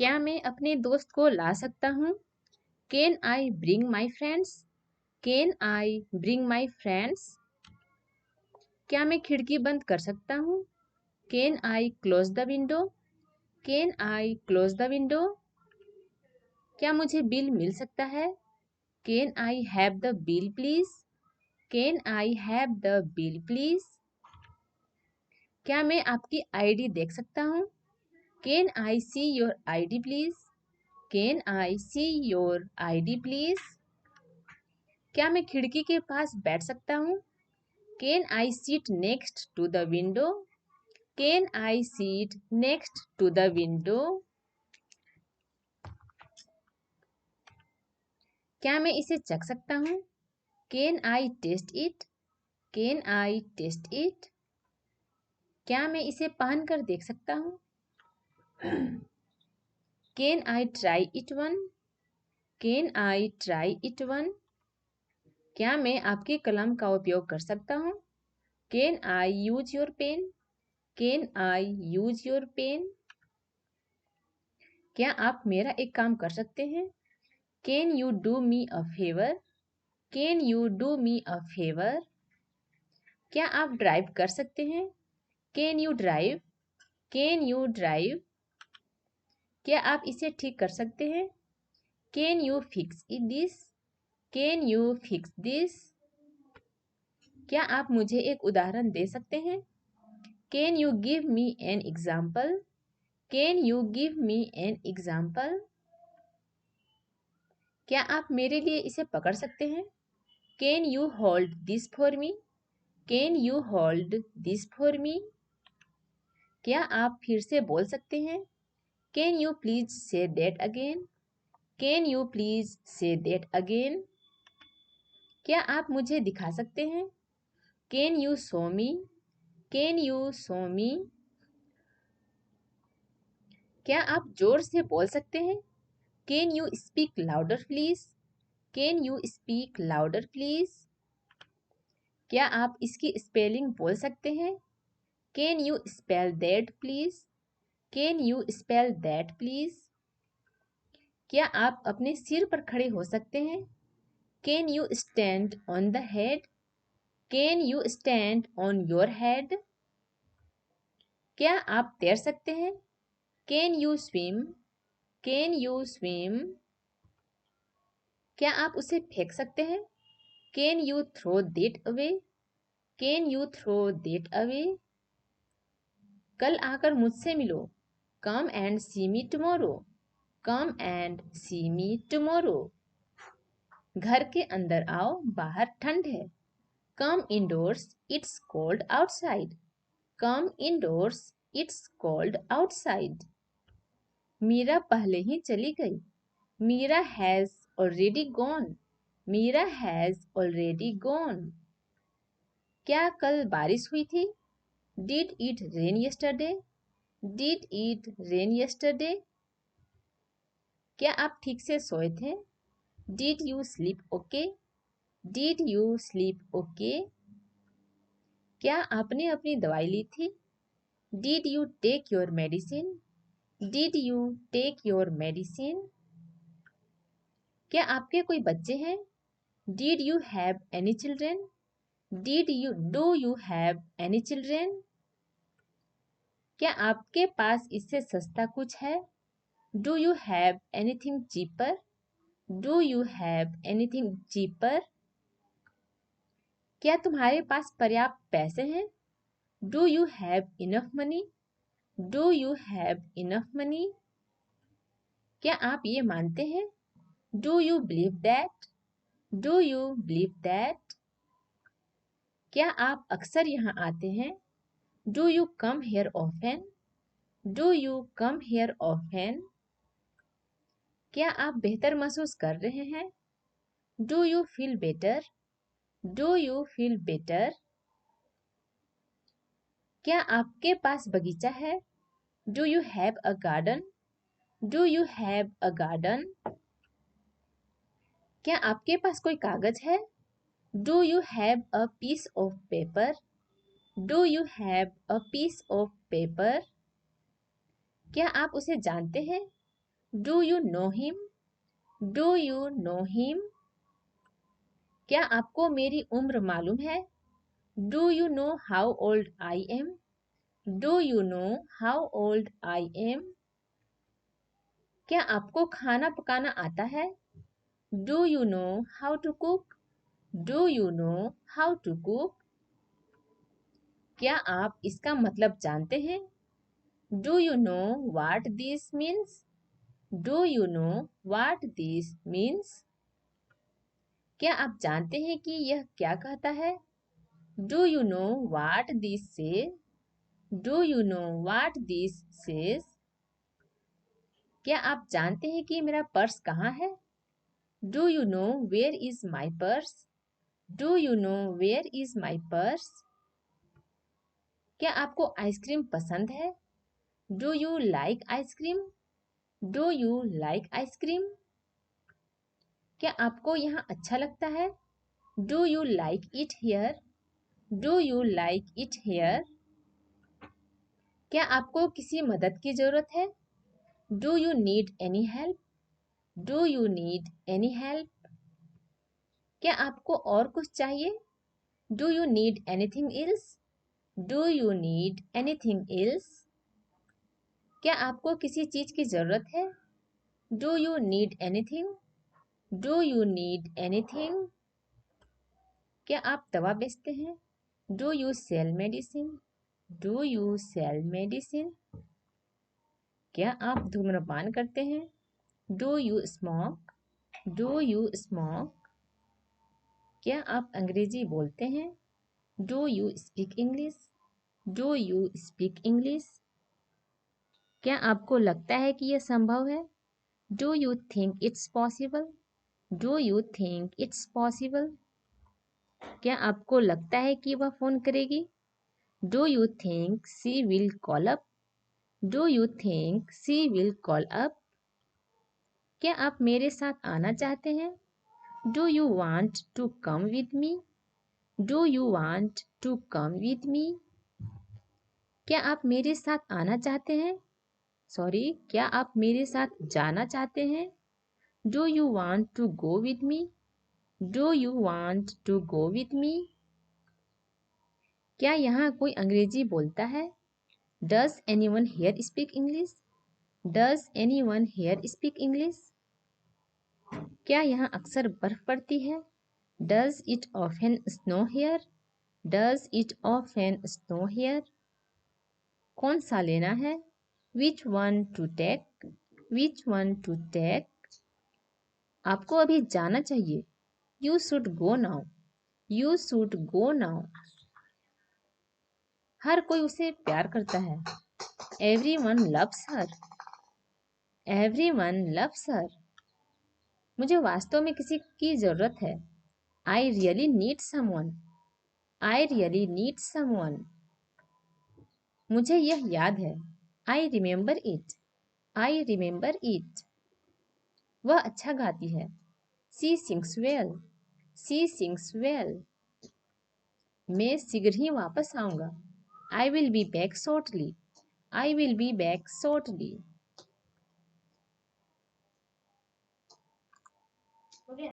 क्या मैं अपने दोस्त को ला सकता हूँ? Can I bring my friends? Can I bring my friends? क्या मैं खिड़की बंद कर सकता हूँ? Can I close the window? Can I close the window? क्या मुझे बिल मिल सकता है? Can I have the bill please? Can I have the bill please? क्या मैं आपकी आईडी देख सकता हूँ? Can I see your ID please? Can I see your ID please? क्या मैं खिड़की के पास बैठ सकता हूँ? Can I seat next to the window? Can I seat next to the window? क्या मैं इसे चख सकता हूँ? Can I taste it? Can I taste it? क्या मैं इसे पहन कर देख सकता हूँ? Can I try it one? Can I try it one? क्या मैं आपके कलम का उपयोग कर सकता हूँ? Can I use your pen? Can I use your pen? क्या आप मेरा एक काम कर सकते हैं? Can you do me a favour? Can you do me a favour? क्या आप ड्राइव कर सकते हैं? Can you drive? Can you drive? क्या आप इसे ठीक कर सकते हैं? Can you fix it this? Can you fix this? क्या आप मुझे एक उदाहरण दे सकते हैं? Can you give me an example? Can you give me an example? क्या आप मेरे लिए इसे पकड़ सकते हैं? Can you hold this for me? Can you hold this for me? क्या आप फिर से बोल सकते हैं? Can you please say that again? Can you please say that again? क्या आप मुझे दिखा सकते हैं? Can you show me? Can you show मी? क्या आप जोर से बोल सकते हैं? Can you speak louder please? Can you speak louder please? क्या आप इसकी स्पेलिंग बोल सकते हैं? Can you spell that please? Can you spell that please? क्या आप अपने सिर पर खड़े हो सकते हैं? Can you stand on the head? Can you stand on your head? क्या आप तैर सकते हैं? Can you swim? Can you swim? क्या आप उसे फेंक सकते हैं? Can you throw that away? Can you throw that away? कल आकर मुझसे मिलो। Come and see me tomorrow. Come and see me tomorrow. घर के अंदर आओ, बाहर ठंड है। Come indoors, it's cold outside. Come indoors, it's cold outside. Meera पहले ही चली गई। Meera has already gone. Meera has already gone. क्या कल बारिश हुई थी? Did it rain yesterday? Did it rain yesterday? क्या आप ठीक से सोए थे? Did you sleep okay? Did you sleep okay? क्या आपने अपनी दवाई ली थी? Did you take your medicine? Did you take your medicine? क्या आपके कोई बच्चे हैं? Did you have any children? Did you do you have any children? क्या आपके पास इससे सस्ता कुछ है? Do you have anything cheaper? Do you have anything cheaper? क्या तुम्हारे पास पर्याप्त पैसे हैं? Do you have enough money? Do you have enough money? क्या आप ये मानते हैं? Do you believe that? Do you believe that? क्या आप अक्सर यहाँ आते हैं? Do you come here often? Do you come here often? क्या आप बेहतर महसूस कर रहे हैं? Do you feel better? Do you feel better? क्या आपके पास बगीचा है? Do you have a garden? Do you have a garden? क्या आपके पास कोई कागज है? Do you have a piece of paper? Do you have a piece of paper? क्या आप उसे जानते हैं? Do you know him? Do you know him? क्या आपको मेरी उम्र मालूम है? Do you know how old I am? Do you know how old I am? क्या आपको खाना पकाना आता है? Do you know how to cook? Do you know how to cook? क्या आप इसका मतलब जानते हैं? Do you know what this means? Do you know what this means? क्या आप जानते हैं कि यह क्या कहता है? Do you know what this say? Do you know what this says? क्या आप जानते हैं कि मेरा पर्स कहाँ है? Do you know where is my purse? Do you know where is my purse? क्या आपको आइसक्रीम पसंद है? Do you like ice cream? Do you like ice cream? क्या आपको यहाँ अच्छा लगता है? Do you like it here? Do you like it here? क्या आपको किसी मदद की ज़रूरत है? Do you need any help? Do you need any help? क्या आपको और कुछ चाहिए? Do you need anything else? Do you need anything else? क्या आपको किसी चीज़ की ज़रूरत है? Do you need anything? Do you need anything? क्या आप दवा बेचते हैं? Do you sell medicine? Do you sell medicine? क्या आप धूम्रपान करते हैं? Do you smoke? Do you smoke? क्या आप अंग्रेजी बोलते हैं? Do you speak English? Do you speak English? क्या आपको लगता है कि यह संभव है? Do you think it's possible? Do you think it's possible? क्या आपको लगता है कि वह फोन करेगी? Do you think she will call up? Do you think she will call up? क्या आप मेरे साथ आना चाहते हैं? Do you want to come with me? Do you want to come with me? क्या आप मेरे साथ आना चाहते हैं? सॉरी, क्या आप मेरे साथ जाना चाहते हैं? Do you want to go with me? Do you want to go with me? क्या यहाँ कोई अंग्रेजी बोलता है? Does anyone here speak English? Does anyone here speak English? क्या यहाँ अक्सर बर्फ पड़ती है? Does it often snow here? Does it often snow here? कौन सा लेना है? Which one to take? Which one to take? आपको अभी जाना चाहिए। You should go now. You should go now. हर कोई उसे प्यार करता है। Everyone loves her. Everyone loves her. मुझे वास्तव में किसी की जरूरत है। I really need someone. I really need someone. मुझे यह याद है। I remember it. I remember it. वह अच्छा गाती है। She sings well. She sings well. मैं शीघ्र ही वापस आऊंगा। I will be back shortly. I will be back shortly.